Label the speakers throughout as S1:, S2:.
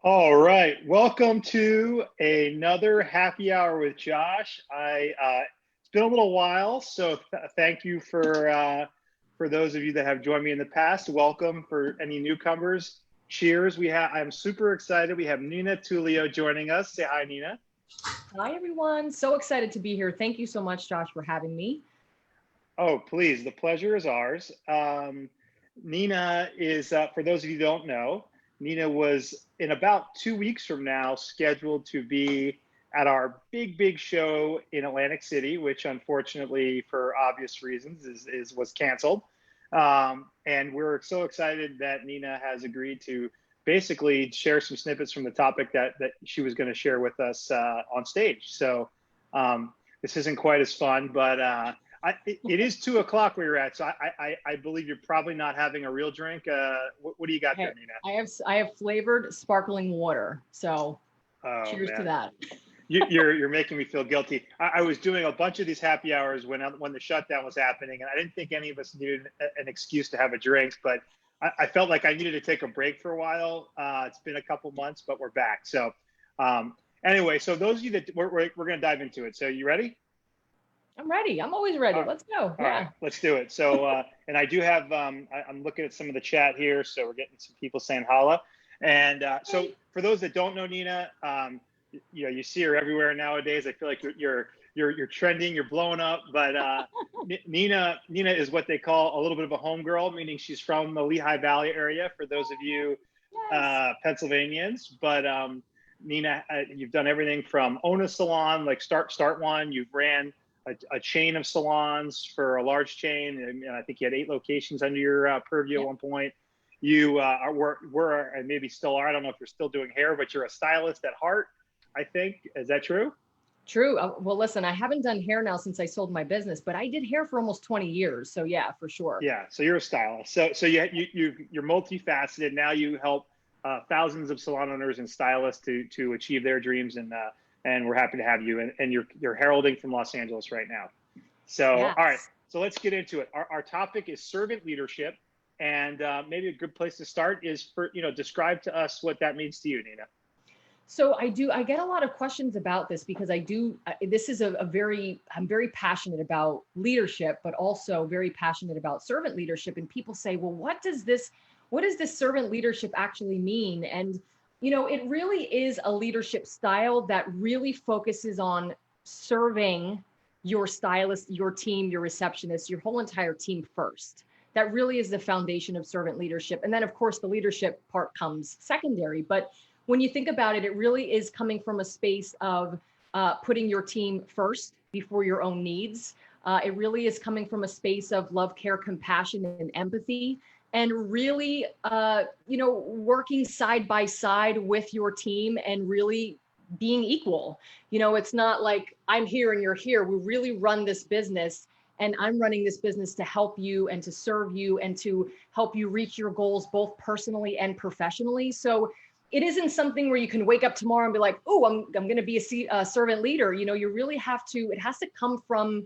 S1: All right, welcome to another happy hour with Josh. It's been a little while, so thank you for those of you that have joined me in the past. Welcome for any newcomers. Cheers! I'm super excited. We have Nina Tulio joining us. Say hi, Nina.
S2: Hi, everyone. So excited to be here. Thank you so much, Josh, for having me.
S1: Oh, please, the pleasure is ours. Nina is, for those of you who don't know, Nina was in about 2 weeks from now scheduled to be at our big show in Atlantic City, which unfortunately, for obvious reasons, was canceled. And we're so excited that Nina has agreed to basically share some snippets from the topic that she was going to share with us on stage. So this isn't quite as fun, but it is 2 o'clock where you're at, so I believe you're probably not having a real drink. What do you got there, Nina?
S2: I have flavored sparkling water. So cheers to that.
S1: You're making me feel guilty. I was doing a bunch of these happy hours when the shutdown was happening, and I didn't think any of us needed an excuse to have a drink, but I felt like I needed to take a break for a while. It's been a couple months, but we're back. So anyway, so those of you that we're going to dive into it. So you ready?
S2: I'm ready. I'm always ready. Let's go.
S1: All right, let's do it. So, and I do have, I'm looking at some of the chat here. So we're getting some people saying holla. And so for those that don't know Nina, you see her everywhere nowadays. I feel like you're trending, you're blowing up. But Nina is what they call a little bit of a homegirl, meaning she's from the Lehigh Valley area. For those of you Pennsylvanians, but Nina, you've done everything from own a salon, like start one. You've ran a chain of salons for a large chain, and I think you had 8 locations under your purview at one point. You were and maybe still are. I don't know if you're still doing hair, but you're a stylist at heart, I think. Is that true?
S2: True. Well, listen, I haven't done hair now since I sold my business, but I did hair for almost 20 years. So yeah, for sure.
S1: Yeah. So you're a stylist. So you're multifaceted. Now you help thousands of salon owners and stylists to achieve their dreams, and we're happy to have you. And you're heralding from Los Angeles right now. So
S2: yes.
S1: All right. So let's get into it. Our topic is servant leadership, and maybe a good place to start is for describe to us what that means to you, Nina.
S2: So I get a lot of questions about this because this is I'm very passionate about leadership, but also very passionate about servant leadership. And people say, well, what does this servant leadership actually mean? And, it really is a leadership style that really focuses on serving your stylist, your team, your receptionist, your whole entire team first. That really is the foundation of servant leadership. And then of course the leadership part comes secondary, but when you think about it, it really is coming from a space of putting your team first before your own needs. It really is coming from a space of love, care, compassion, and empathy, and really, working side by side with your team and really being equal. It's not like I'm here and you're here. We really run this business, and I'm running this business to help you and to serve you and to help you reach your goals, both personally and professionally. So it isn't something where you can wake up tomorrow and be like, oh, I'm going to be a servant leader. You really have to, it has to come from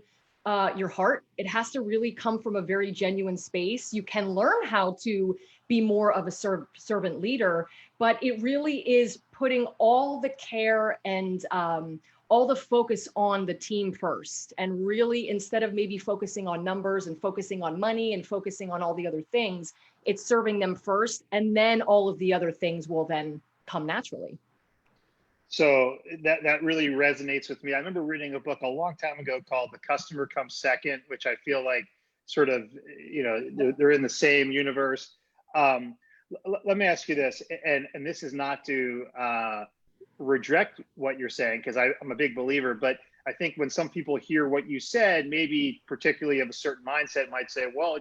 S2: your heart. It has to really come from a very genuine space. You can learn how to be more of a servant leader, but it really is putting all the care and all the focus on the team first. And really, instead of maybe focusing on numbers and focusing on money and focusing on all the other things, it's serving them first. And then all of the other things will then come naturally.
S1: So that really resonates with me. I remember reading a book a long time ago called The Customer Comes Second, which I feel like sort of, they're in the same universe. Let me ask you this, and this is not to reject what you're saying, because I'm a big believer, but I think when some people hear what you said, maybe particularly of a certain mindset, might say, well,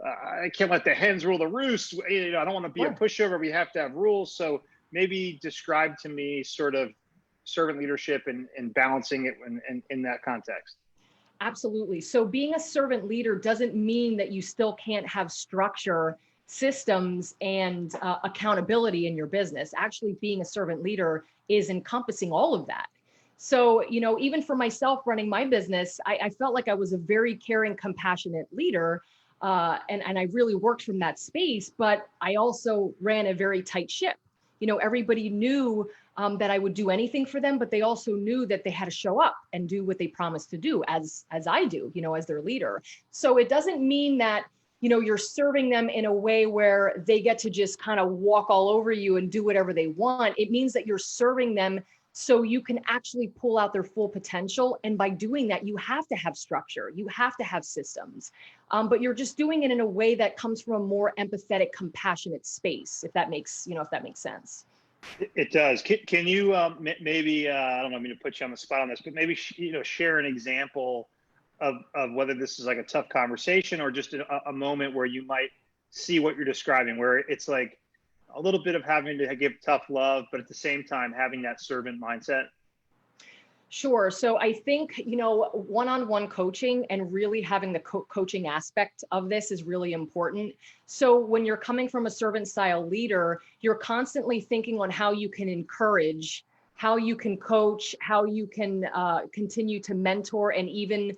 S1: I can't let the hens rule the roost. I don't want to be a pushover. We have to have rules. So maybe describe to me sort of servant leadership and balancing it in that context.
S2: Absolutely. So being a servant leader doesn't mean that you still can't have structure, systems, and accountability in your business. Actually, being a servant leader is encompassing all of that. So, even for myself running my business, I felt like I was a very caring, compassionate leader. And I really worked from that space, but I also ran a very tight ship. everybody knew that I would do anything for them, but they also knew that they had to show up and do what they promised to do, as I do, as their leader. So it doesn't mean that, you're serving them in a way where they get to just kind of walk all over you and do whatever they want. It means that you're serving them so you can actually pull out their full potential. And by doing that, you have to have structure, you have to have systems, but you're just doing it in a way that comes from a more empathetic, compassionate space, if that makes sense.
S1: It does. Can you maybe I don't know, I mean to put you on the spot on this, but maybe share an example of whether this is like a tough conversation or just a moment where you might see what you're describing, where it's like a little bit of having to give tough love, but at the same time having that servant mindset?
S2: Sure. So I think, one-on-one coaching and really having the coaching aspect of this is really important. So when you're coming from a servant style leader, you're constantly thinking on how you can encourage, how you can coach, how you can continue to mentor, and even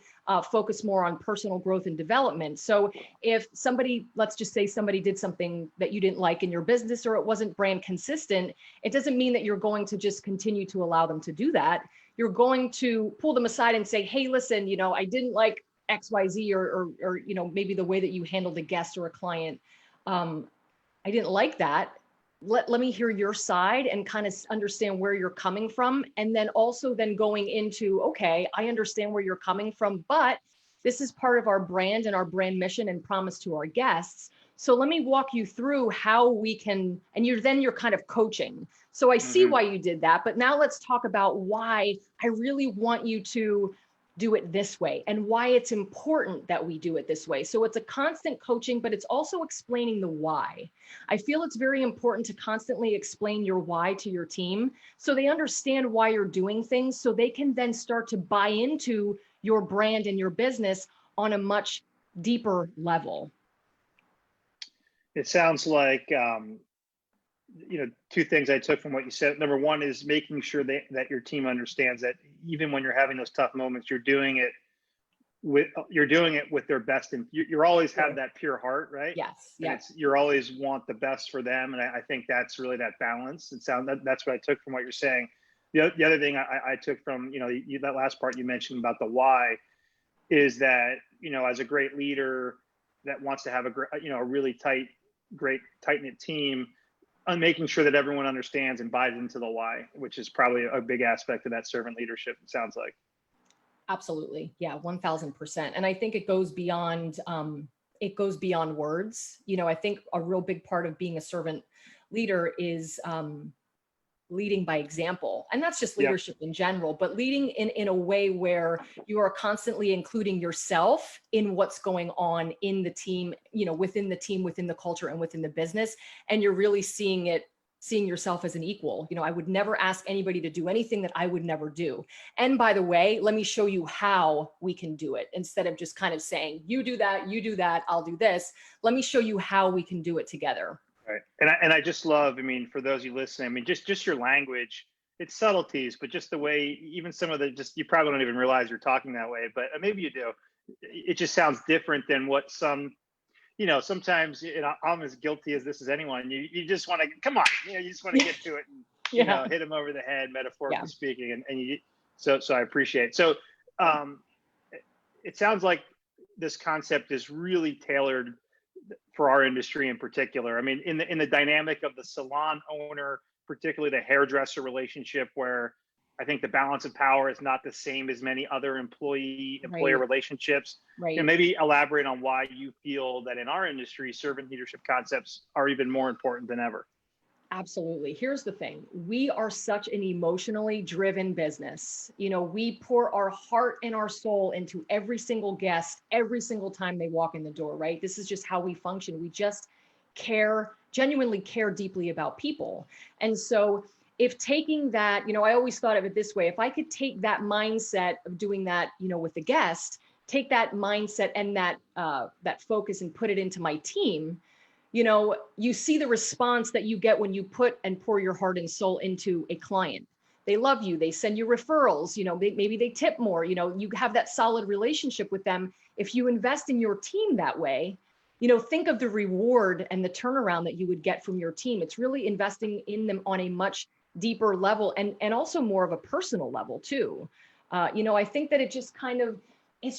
S2: focus more on personal growth and development. So if somebody, let's just say somebody did something that you didn't like in your business, or it wasn't brand consistent, it doesn't mean that you're going to just continue to allow them to do that. You're going to pull them aside and say, hey, listen, I didn't like XYZ, or maybe the way that you handled a guest or a client. I didn't like that. Let me hear your side and kind of understand where you're coming from. And then also then going into, okay, I understand where you're coming from, but this is part of our brand and our brand mission and promise to our guests. So let me walk you through how we can, and you're kind of coaching. So I see why you did that, but now let's talk about why I really want you to do it this way and why it's important that we do it this way. So it's a constant coaching, but it's also explaining the why. I feel it's very important to constantly explain your why to your team so they understand why you're doing things, so they can then start to buy into your brand and your business on a much deeper level.
S1: It sounds like, two things I took from what you said. Number one is making sure that your team understands that even when you're having those tough moments, you're doing it with their best, and you're always have that pure heart, right?
S2: Yes.
S1: You always want the best for them, and I think that's really that balance. That's what I took from what you're saying. The other thing I took from that last part you mentioned about the why is that as a great leader that wants to have a really tight-knit team, on making sure that everyone understands and buys into the why, which is probably a big aspect of that servant leadership, it sounds like.
S2: Absolutely. Yeah, 1000%. And I think it goes beyond words. I think a real big part of being a servant leader is leading by example. And that's just leadership in general, but leading in a way where you are constantly including yourself in what's going on in the team, within the culture and within the business. And you're really seeing yourself as an equal. I would never ask anybody to do anything that I would never do. And by the way, let me show you how we can do it, instead of just kind of saying, you do that, I'll do this. Let me show you how we can do it together.
S1: Right. And I just love, for those of you listening, just your language, it's subtleties, but just the way, even some of you probably don't even realize you're talking that way, but maybe you do. It just sounds different than what sometimes, I'm as guilty as this as anyone. You just want to, come on, you just want to get to it and, hit them over the head, metaphorically speaking. So I appreciate it. So it sounds like this concept is really tailored for our industry in particular. In the dynamic of the salon owner, particularly the hairdresser relationship, where I think the balance of power is not the same as many other employer relationships.
S2: Right.
S1: Maybe elaborate on why you feel that in our industry, servant leadership concepts are even more important than ever.
S2: Absolutely. Here's the thing. We are such an emotionally driven business. We pour our heart and our soul into every single guest, every single time they walk in the door, right? This is just how we function. We just genuinely care deeply about people. And so if taking that, I always thought of it this way, if I could take that mindset of doing that, with the guest, take that mindset and that focus and put it into my team, you see the response that you get when you put and pour your heart and soul into a client. They love you. They send you referrals. Maybe they tip more. You have that solid relationship with them. If you invest in your team that way, think of the reward and the turnaround that you would get from your team. It's really investing in them on a much deeper level, and also more of a personal level too. I think that it's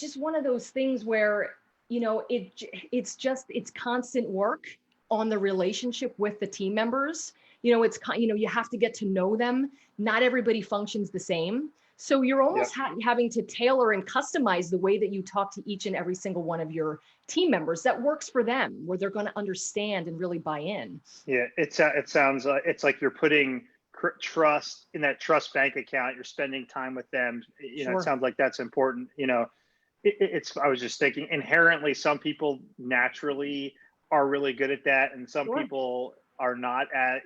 S2: just one of those things where, it's constant work on the relationship with the team members. You have to get to know them. Not everybody functions the same. So you're almost having to tailor and customize the way that you talk to each and every single one of your team members that works for them, where they're going to understand and really buy in.
S1: Yeah, it sounds like it's like you're putting trust in that trust bank account. You're spending time with them.
S2: Sure.
S1: It sounds like that's important. I was just thinking, inherently, some people naturally are really good at that, and some people are not at.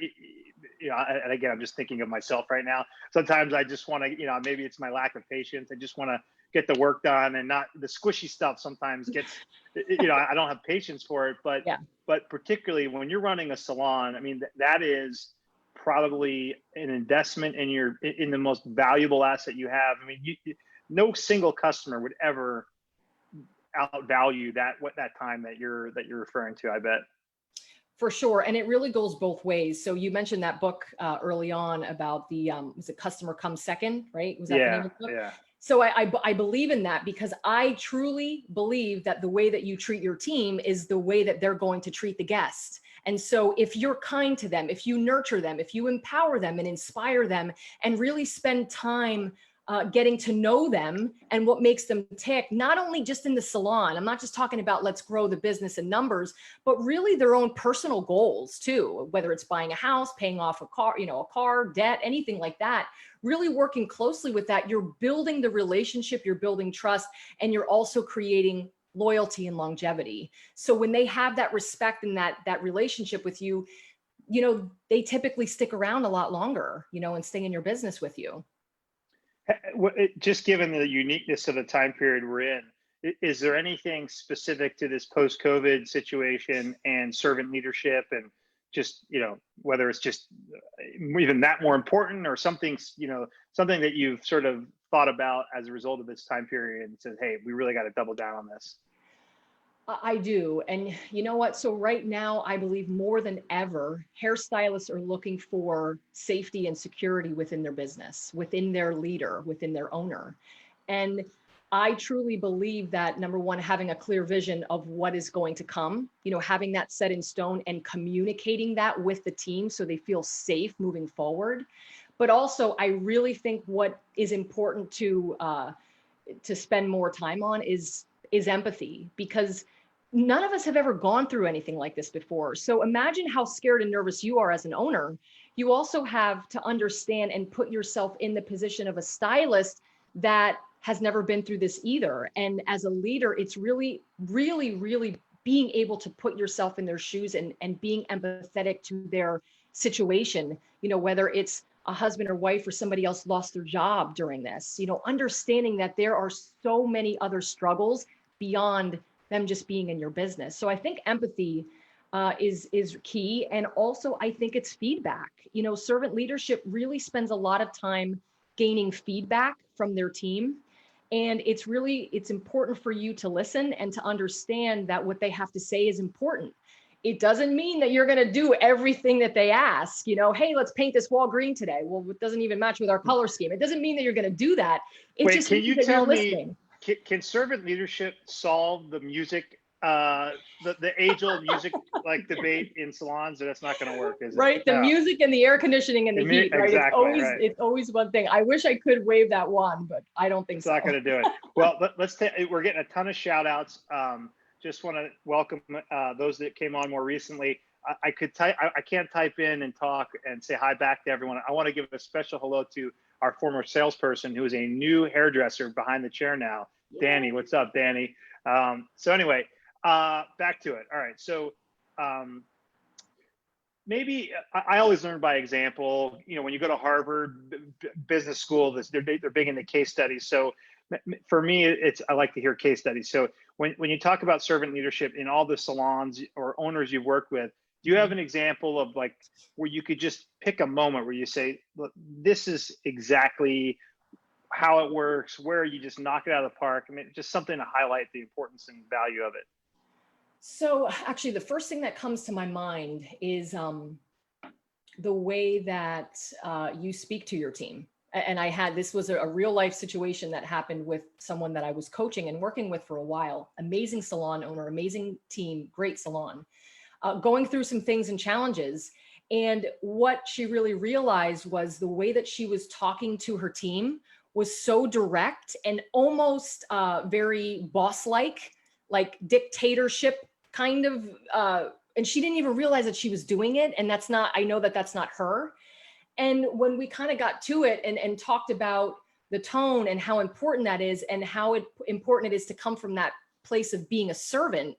S1: And again, I'm just thinking of myself right now. Sometimes I just want to, maybe it's my lack of patience. I just want to get the work done, and not the squishy stuff. Sometimes gets, I don't have patience for it. But particularly when you're running a salon, I mean, that is probably an investment in the most valuable asset you have. I mean, no single customer would ever outvalue that time that you're referring to, I bet.
S2: For sure. And it really goes both ways. So you mentioned that book early on about the was it Customer Comes Second, right? Was that the name of the book?
S1: Yeah.
S2: So I believe in that, because I truly believe that the way that you treat your team is the way that they're going to treat the guest. And so if you're kind to them, if you nurture them, if you empower them and inspire them, and really spend time getting to know them and what makes them tick, not only just in the salon. I'm not just talking about let's grow the business and numbers, but really their own personal goals too, whether it's buying a house, paying off a car, debt, anything like that. Really working closely with that, you're building the relationship, you're building trust, and you're also creating loyalty and longevity. So when they have that respect and that relationship with you, they typically stick around a lot longer, and stay in your business with you.
S1: Just given the uniqueness of the time period we're in, is there anything specific to this post-COVID situation and servant leadership, and just, whether it's just even that more important, or something that you've sort of thought about as a result of this time period and said, hey, we really got to double down on this?
S2: I do. And you know what? So right now, I believe more than ever, hairstylists are looking for safety and security within their business, within their leader, within their owner. And I truly believe that, number one, having a clear vision of what is going to come, having that set in stone and communicating that with the team so they feel safe moving forward. But also, I really think what is important to spend more time on is empathy, because none of us have ever gone through anything like this before. So imagine how scared and nervous you are as an owner. You also have to understand and put yourself in the position of a stylist that has never been through this either. And as a leader, it's really, really, really being able to put yourself in their shoes and being empathetic to their situation, whether it's a husband or wife or somebody else lost their job during this, understanding that there are so many other struggles beyond them just being in your business. So I think empathy is key. And also I think it's feedback. Servant leadership really spends a lot of time gaining feedback from their team. And it's important for you to listen and to understand that what they have to say is important. It doesn't mean that you're going to do everything that they ask. Hey, let's paint this wall green today. Well, it doesn't even match with our color scheme. It doesn't mean that you're going to do that. It just
S1: can
S2: means
S1: you
S2: that
S1: tell
S2: you're
S1: me,
S2: listening.
S1: Can servant leadership solve the music, the age-old music like debate in salons? That's not going to work, is it?
S2: Right, the music and the air conditioning and the heat. Right,
S1: exactly,
S2: it's always one thing. I wish I could wave that wand, but I don't think
S1: it's
S2: so.
S1: not going to do it. Well, we're getting a ton of shout outs. Just want to welcome those that came on more recently. I can't type in and talk and say hi back to everyone. I want to give a special hello to our former salesperson, who is a new hairdresser behind the chair now. Yay. Danny, what's up, Danny? So anyway, back to it. All right. So maybe I always learn by example. When you go to Harvard Business School, they're big into case studies. So for me, I like to hear case studies. So when you talk about servant leadership in all the salons or owners you've worked with, do you have an example of like where you could just pick a moment where you say, look, this is exactly how it works, where you just knock it out of the park? I mean, just something to highlight the importance and value of it.
S2: So actually, the first thing that comes to my mind is the way that you speak to your team. And this was a real life situation that happened with someone that I was coaching and working with for a while. Amazing salon owner, amazing team, great salon, going through some things and challenges. And what she really realized was the way that she was talking to her team was so direct and almost very boss-like, like dictatorship kind of, and she didn't even realize that she was doing it. And I know that that's not her. And when we kind of got to it and talked about the tone and how important that is and how important it is to come from that place of being a servant,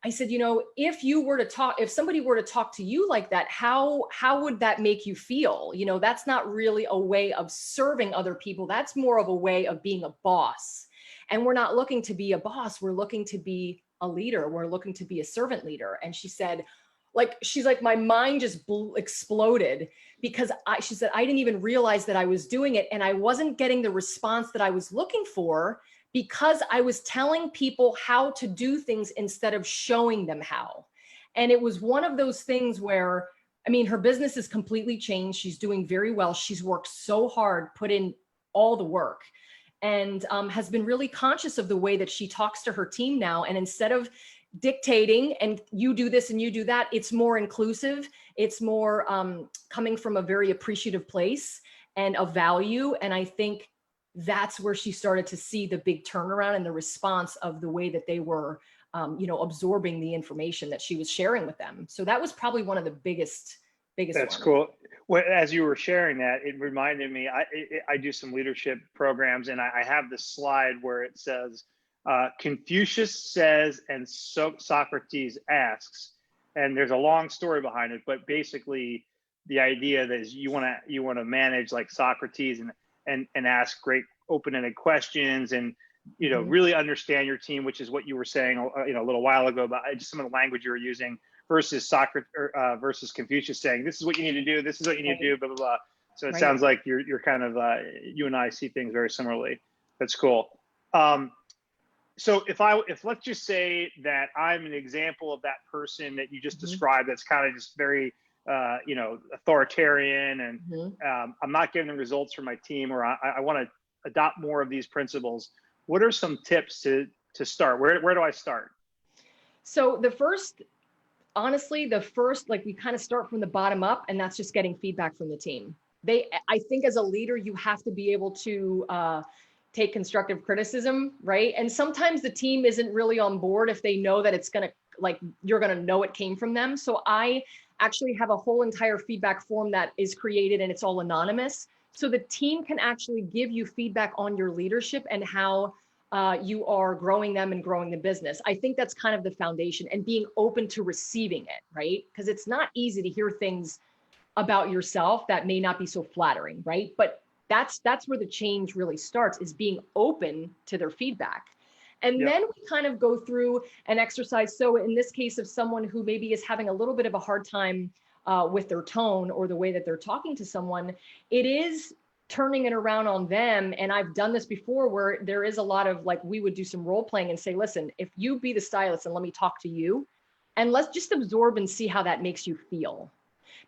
S2: I said, if somebody were to talk to you like that, how would that make you feel? That's not really a way of serving other people. That's more of a way of being a boss. And we're not looking to be a boss. We're looking to be a leader. We're looking to be a servant leader. And she's like, my mind just exploded because she said, I didn't even realize that I was doing it. And I wasn't getting the response that I was looking for because I was telling people how to do things instead of showing them how. And it was one of those things where, her business is completely changed. She's doing very well. She's worked so hard, put in all the work, and has been really conscious of the way that she talks to her team now. And instead of dictating and you do this and you do that, it's more inclusive. It's more coming from a very appreciative place and of value. And I think that's where she started to see the big turnaround and the response of the way that they were, absorbing the information that she was sharing with them. So that was probably one of the biggest.
S1: That's cool. Well, as you were sharing that, it reminded me, I do some leadership programs, and I have this slide where it says, Confucius says, and Socrates asks, and there's a long story behind it, but basically the idea that is you want to manage like Socrates and ask great open-ended questions and really understand your team, which is what you were saying a little while ago about just some of the language you were using versus Socrates versus Confucius saying this is what you need to do, this is what you need to do, blah blah blah. So it sounds like you're kind of you and I see things very similarly. That's cool. So if let's just say that I'm an example of that person that you just described, that's kind of just very authoritarian, and I'm not getting the results from my team, or I want to adopt more of these principles. What are some tips to start? Where do I start?
S2: So honestly, like we kind of start from the bottom up, and that's just getting feedback from the team. I think as a leader, you have to be able to take constructive criticism, right? And sometimes the team isn't really on board if they know that you're gonna know it came from them. So I actually have a whole entire feedback form that is created, and it's all anonymous. So the team can actually give you feedback on your leadership and how you are growing them and growing the business. I think that's kind of the foundation, and being open to receiving it, right? Because it's not easy to hear things about yourself that may not be so flattering, right? But that's where the change really starts, is being open to their feedback. And then we kind of go through an exercise. So in this case of someone who maybe is having a little bit of a hard time with their tone or the way that they're talking to someone, it is turning it around on them. And I've done this before where there is a lot of we would do some role playing and say, listen, if you be the stylist and let me talk to you, and let's just absorb and see how that makes you feel.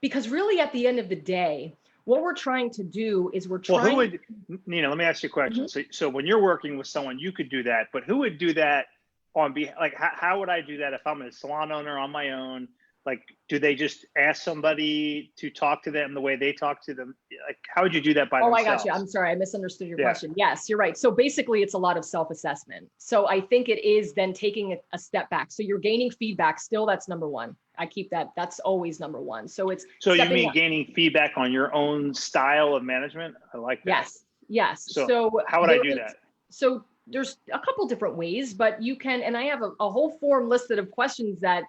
S2: Because really at the end of the day, what we're trying to do is
S1: Nina, let me ask you a question. So when you're working with someone, you could do that, but who would do that on behalf? Like, how would I do that if I'm a salon owner on my own? Like, do they just ask somebody to talk to them the way they talk to them? Like, how would you do that by themselves?
S2: I got you. I'm sorry. I misunderstood your question. Yes, you're right. So basically it's a lot of self-assessment. So I think it is then taking a step back. So you're gaining feedback. Still, that's number one. I keep that. That's always number one. So
S1: you mean gaining feedback on your own style of management? I like that.
S2: Yes.
S1: So how would I do that?
S2: So there's a couple different ways, but you can, and I have a whole form listed of questions that,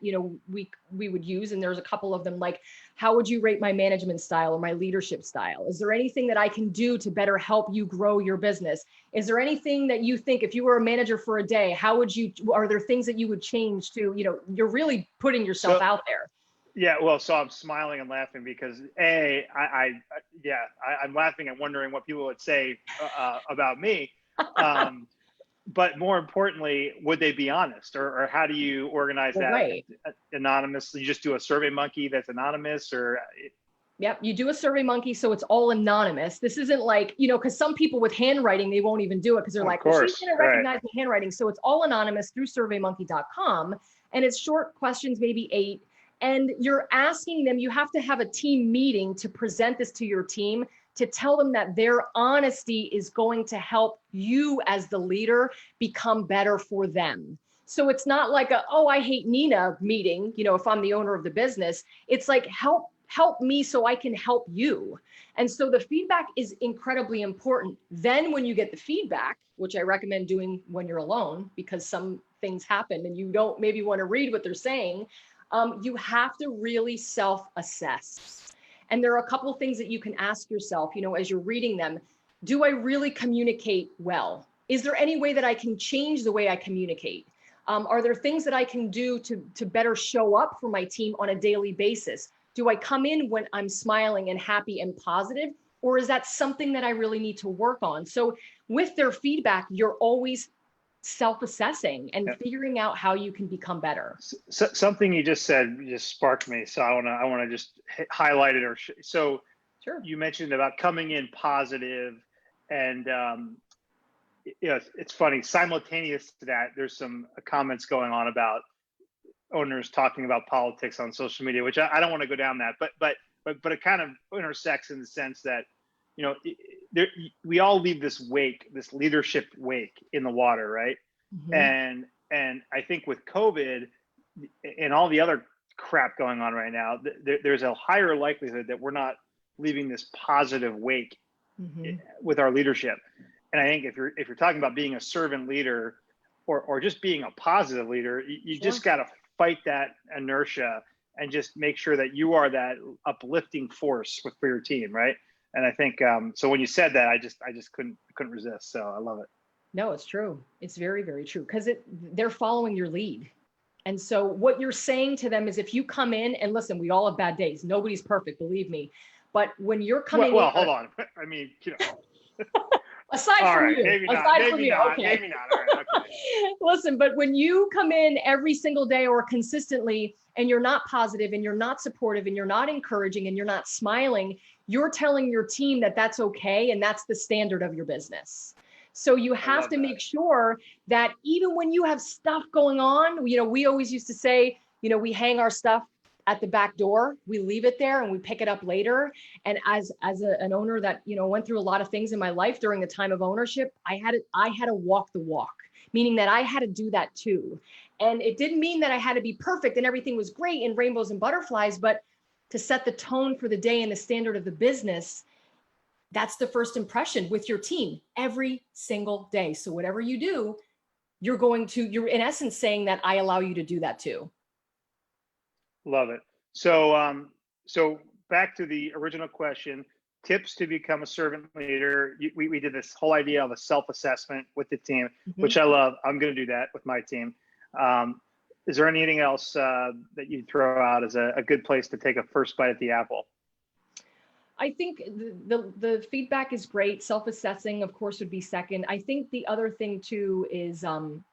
S2: we would use. And there's a couple of them, like, how would you rate my management style or my leadership style? Is there anything that I can do to better help you grow your business? Is there anything that you think, if you were a manager for a day, are there things that you would change to, you're really putting yourself out there.
S1: Yeah, well, so I'm smiling and laughing because I'm laughing and wondering what people would say about me. but more importantly, would they be honest, or how do you organize
S2: Well,
S1: that
S2: right.
S1: anonymously? You just do a Survey Monkey that's anonymous, or
S2: Yep, you do a Survey Monkey, so it's all anonymous. This isn't like, you know, because some people with handwriting, they won't even do it because they're
S1: of
S2: like, well, she's
S1: course,
S2: going to
S1: right?
S2: recognize the handwriting. So it's all anonymous through surveymonkey.com. And it's short questions, maybe 8. And you're asking them, you have to have a team meeting to present this to your team, to tell them that their honesty is going to help you as the leader become better for them. So it's not like a, oh, I hate Nina meeting, you know, if I'm the owner of the business. It's like, help me so I can help you. And so the feedback is incredibly important. Then when you get the feedback, which I recommend doing when you're alone, because some things happen and you don't maybe want to read what they're saying, you have to really self-assess. And there are a couple of things that you can ask yourself, you know, as you're reading them. Do I really communicate well? Is there any way that I can change the way I communicate? Are there things that I can do to better show up for my team on a daily basis? Do I come in when I'm smiling and happy and positive? Or is that something that I really need to work on? So with their feedback, you're always self-assessing and figuring out how you can become better.
S1: So, something you just said just sparked me. So I want to just highlight it. So
S2: Sure.
S1: you mentioned about coming in positive, and you know, it's funny. Simultaneous to that, there's some comments going on about owners talking about politics on social media, which I don't want to go down that, but it kind of intersects in the sense that, you know, we all leave this wake, this leadership wake in the water, right?
S2: Mm-hmm.
S1: And I think with COVID and all the other crap going on right now, there's a higher likelihood that we're not leaving this positive wake
S2: Mm-hmm.
S1: with our leadership. And I think if you're talking about being a servant leader, or just being a positive leader, you
S2: Sure.
S1: just got to fight that inertia and just make sure that you are that uplifting force for your team, right? And I think so. When you said that, I just couldn't resist. So I love it.
S2: No, it's true. It's very, very true because they're following your lead. And so what you're saying to them is if you come in and listen, we all have bad days. Nobody's perfect, believe me. But when you're coming in,
S1: hold on. I mean, you know.
S2: aside
S1: All
S2: from
S1: right,
S2: you,
S1: maybe not,
S2: aside from
S1: maybe
S2: you,
S1: not,
S2: okay.
S1: maybe not. All right, okay.
S2: Listen, but when you come in every single day or consistently and you're not positive and you're not supportive and you're not encouraging and you're not smiling, you're telling your team that that's okay and that's the standard of your business. So you have to make sure that even when you have stuff going on, you know, we always used to say, you know, we hang our stuff at the back door, we leave it there and we pick it up later. And as an owner that, you know, went through a lot of things in my life during the time of ownership, I had to walk the walk, meaning that I had to do that too. And it didn't mean that I had to be perfect and everything was great and rainbows and butterflies, but to set the tone for the day and the standard of the business, that's the first impression with your team every single day. So whatever you do, you're in essence saying that I allow you to do that too.
S1: Love it. So, so back to the original question: tips to become a servant leader. We did this whole idea of a self-assessment with the team,
S2: Mm-hmm.
S1: which I love. I'm going to do that with my team. Is there anything else that you'd throw out as a good place to take a first bite at the apple?
S2: I think the feedback is great. Self-assessing, of course, would be second. I think the other thing too is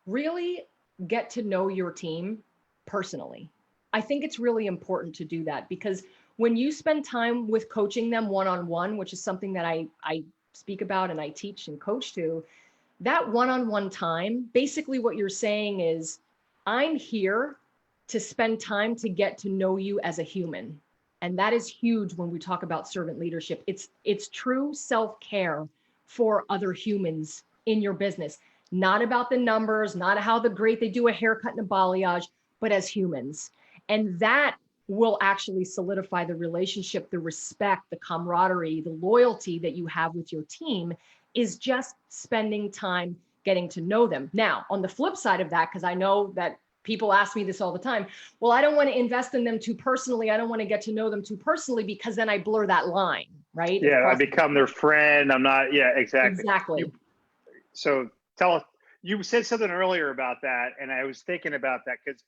S2: really get to know your team personally. I think it's really important to do that because when you spend time with coaching them one-on-one, which is something that I speak about and I teach and coach to, that one-on-one time, basically what you're saying is, I'm here to spend time to get to know you as a human. And that is huge when we talk about servant leadership. It's true self-care for other humans in your business, not about the numbers, not how the great they do a haircut and a balayage, but as humans. And that will actually solidify the relationship, the respect, the camaraderie, the loyalty that you have with your team is just spending time getting to know them. Now, on the flip side of that, because I know that people ask me this all the time, well, I don't want to invest in them too personally. I don't want to get to know them too personally because then I blur that line, right?
S1: Yeah, I become their friend. I'm not, yeah, exactly.
S2: Exactly.
S1: So tell us, you said something earlier about that, and I was thinking about that because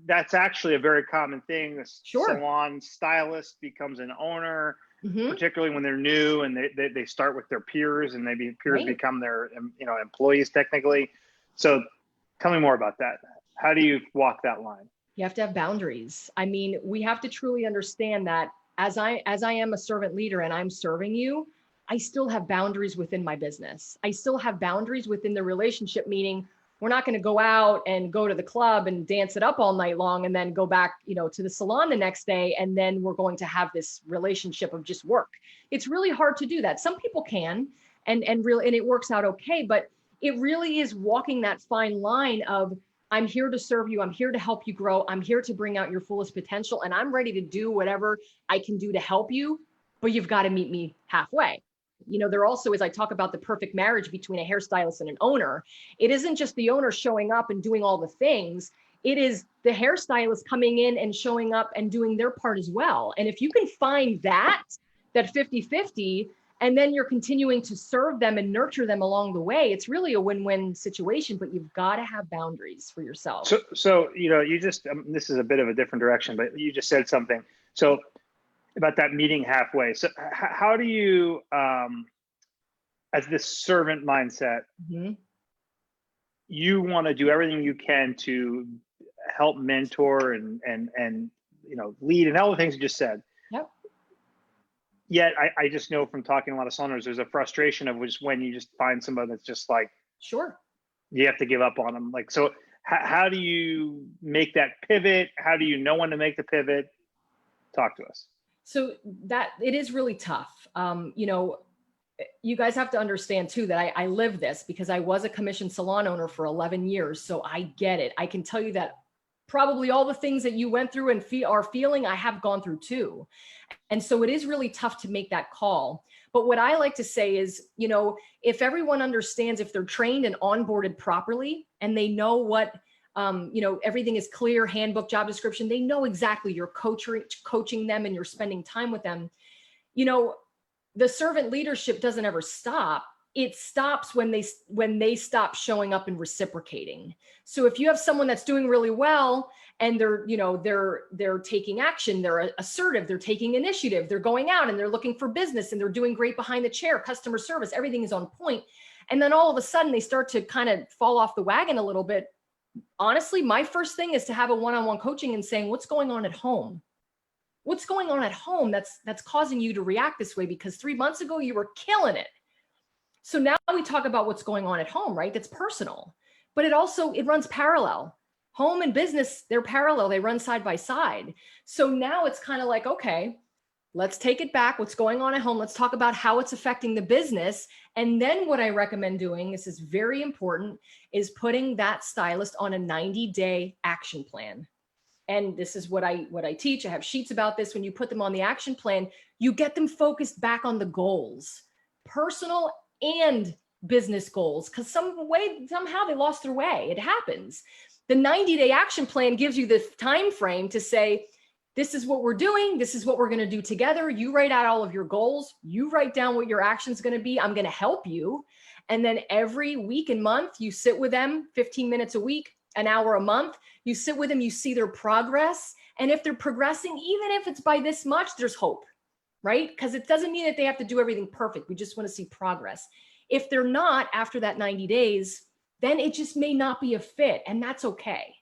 S1: that's actually a very common thing. The salon stylist becomes an owner, particularly when they're new and they start with their peers and maybe peers become their, you know, employees technically. So tell me more about that. How do you walk that line?
S2: You have to have boundaries. I mean, we have to truly understand that as I am a servant leader and I'm serving you, I still have boundaries within my business. I still have boundaries within the relationship, meaning we're not going to go out and go to the club and dance it up all night long and then go back, to the salon the next day. And then we're going to have this relationship of just work. It's really hard to do that. Some people can, and it works out okay, but it really is walking that fine line of, I'm here to serve you. I'm here to help you grow. I'm here to bring out your fullest potential. And I'm ready to do whatever I can do to help you, but you've got to meet me halfway. There also is, I talk about the perfect marriage between a hairstylist and an owner. It isn't just the owner showing up and doing all the things. It is the hairstylist coming in and showing up and doing their part as well. And if you can find that 50-50, and then you're continuing to serve them and nurture them along the way, it's really a win-win situation, but you've got to have boundaries for yourself.
S1: So you just, this is a bit of a different direction, but you just said something. So about that meeting halfway. So how do you, as this servant mindset, you want to do everything you can to help mentor and lead and all the things you just said.
S2: Yep.
S1: Yet I just know from talking to a lot of saloners, there's a frustration of just when you just find somebody that's just like,
S2: sure,
S1: you have to give up on them. Like, so how do you make that pivot? How do you know when to make the pivot? Talk to us.
S2: So that it is really tough. You guys have to understand too, that I live this because I was a commissioned salon owner for 11 years. So I get it. I can tell you that probably all the things that you went through and are feeling, I have gone through too. And so it is really tough to make that call. But what I like to say is, if everyone understands, if they're trained and onboarded properly and they know what, everything is clear, handbook, job description, they know exactly you're coaching them and you're spending time with them. The servant leadership doesn't ever stop. It stops when they stop showing up and reciprocating. So if you have someone that's doing really well and they're taking action, they're assertive, they're taking initiative, they're going out and they're looking for business and they're doing great behind the chair, customer service, everything is on point. And then all of a sudden they start to kind of fall off the wagon a little bit. Honestly, my first thing is to have a one-on-one coaching and saying, what's going on at home? What's going on at home that's causing you to react this way? Because 3 months ago you were killing it. So now we talk about what's going on at home, right? That's personal, but it runs parallel. Home and business, they're parallel. They run side by side. So now it's kind of like, okay, let's take it back. What's going on at home? Let's talk about how it's affecting the business. And then what I recommend doing, this is very important, is putting that stylist on a 90-day action plan. And this is what I teach. I have sheets about this. When you put them on the action plan, you get them focused back on the goals, personal and business goals, because somehow they lost their way. It happens. The 90-day action plan gives you the time frame to say, this is what we're doing. This is what we're going to do together. You write out all of your goals. You write down what your action is going to be. I'm going to help you. And then every week and month, you sit with them 15 minutes a week, an hour a month. You sit with them, you see their progress. And if they're progressing, even if it's by this much, there's hope, right? Because it doesn't mean that they have to do everything perfect. We just want to see progress. If they're not after that 90 days, then it just may not be a fit. And that's okay.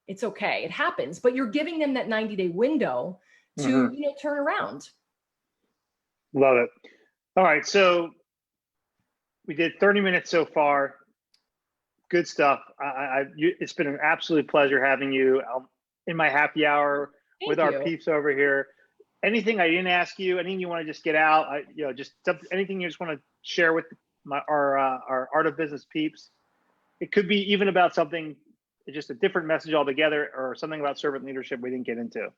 S2: It's okay. It happens, but you're giving them that 90-day window to, turn around.
S1: Love it. All right. So we did 30 minutes so far. Good stuff. It's been an absolute pleasure having you in my happy hour with our peeps over here. Anything I didn't ask you, anything you want to just get out, just anything you just want to share with our Art of Business peeps. It could be even about something, just a different message altogether, or something about servant leadership we didn't get into.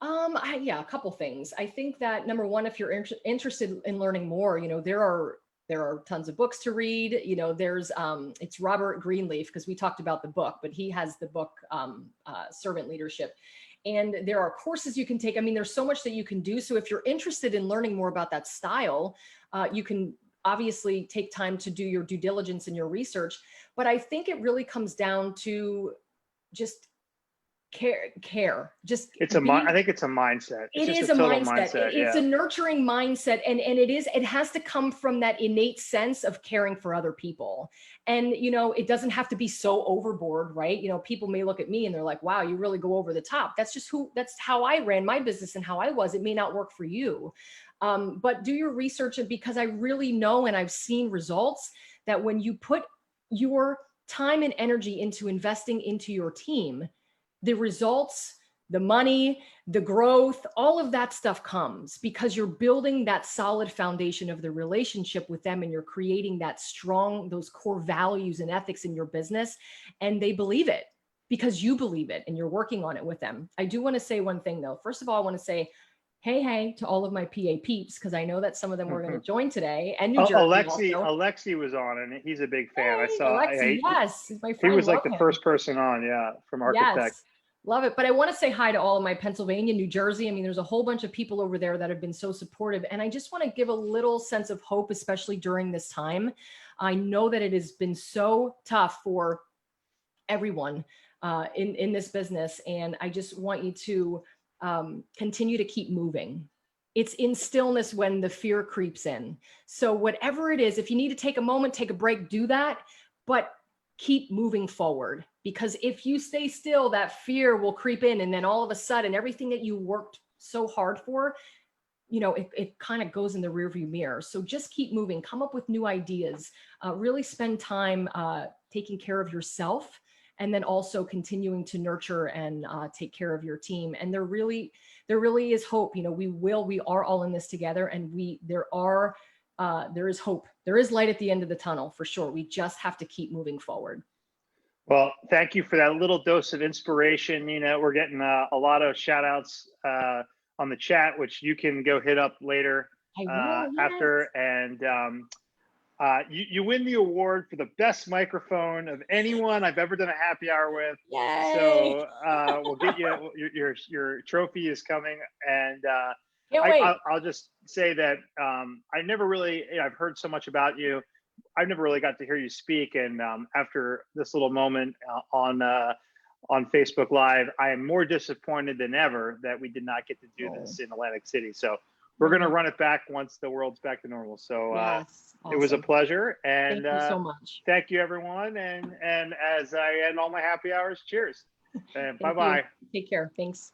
S2: A couple things. I think that number one, if you're interested in learning more, there are tons of books to read. There's it's Robert Greenleaf, because we talked about the book, but he has the book Servant Leadership. And there are courses you can take. I mean, there's so much that you can do. So if you're interested in learning more about that style, you can obviously take time to do your due diligence and your research. But I think it really comes down to just care. Just
S1: I think it's a mindset. It's
S2: it
S1: just
S2: is
S1: a
S2: a
S1: total
S2: mindset. It's
S1: yeah.
S2: a nurturing mindset. And it has to come from that innate sense of caring for other people. And, it doesn't have to be so overboard, right? People may look at me and they're like, wow, you really go over the top. That's how I ran my business and how I was. It may not work for you. But do your research, because I really know, and I've seen results, that when you put your time and energy into investing into your team, the results, the money, the growth, all of that stuff comes because you're building that solid foundation of the relationship with them, and you're creating those core values and ethics in your business, and they believe it because you believe it and you're working on it with them. I do want to say one thing though. First of all, I want to say hey to all of my PA peeps, because I know that some of them were going to join today, and New Jersey also.
S1: Alexi was on, and he's a big fan. I saw
S2: Alexi, yes, he's my friend.
S1: He was like the first person on, from Architect.
S2: Yes. Love it. But I want to say hi to all of my Pennsylvania, New Jersey. I mean, there's a whole bunch of people over there that have been so supportive. And I just want to give a little sense of hope, especially during this time. I know that it has been so tough for everyone in this business. And I just want you to continue to keep moving. It's in stillness when the fear creeps in. So whatever it is, if you need to take a moment, take a break, do that. But keep moving forward, because if you stay still, that fear will creep in, and then all of a sudden everything that you worked so hard for, it kind of goes in the rearview mirror. So just keep moving, come up with new ideas, really spend time taking care of yourself, and then also continuing to nurture and take care of your team. And there really is hope. We are all in this together, and there is hope. There is light at the end of the tunnel for sure. We just have to keep moving forward.
S1: Well, thank you for that little dose of inspiration. We're getting a lot of shout outs on the chat, which you can go hit up later after. And you win the award for the best microphone of anyone I've ever done a happy hour with.
S2: Yay.
S1: So we'll get you, your trophy is coming. And I'll just say that I've heard so much about you. I've never really got to hear you speak. And after this little moment on Facebook Live, I am more disappointed than ever that we did not get to do this in Atlantic City. So we're going to run it back once the world's back to normal. So
S2: yes, awesome.
S1: It was a pleasure. And
S2: thank you so much.
S1: Thank you, everyone. And as I end all my happy hours, cheers. And bye-bye.
S2: Take care. Thanks.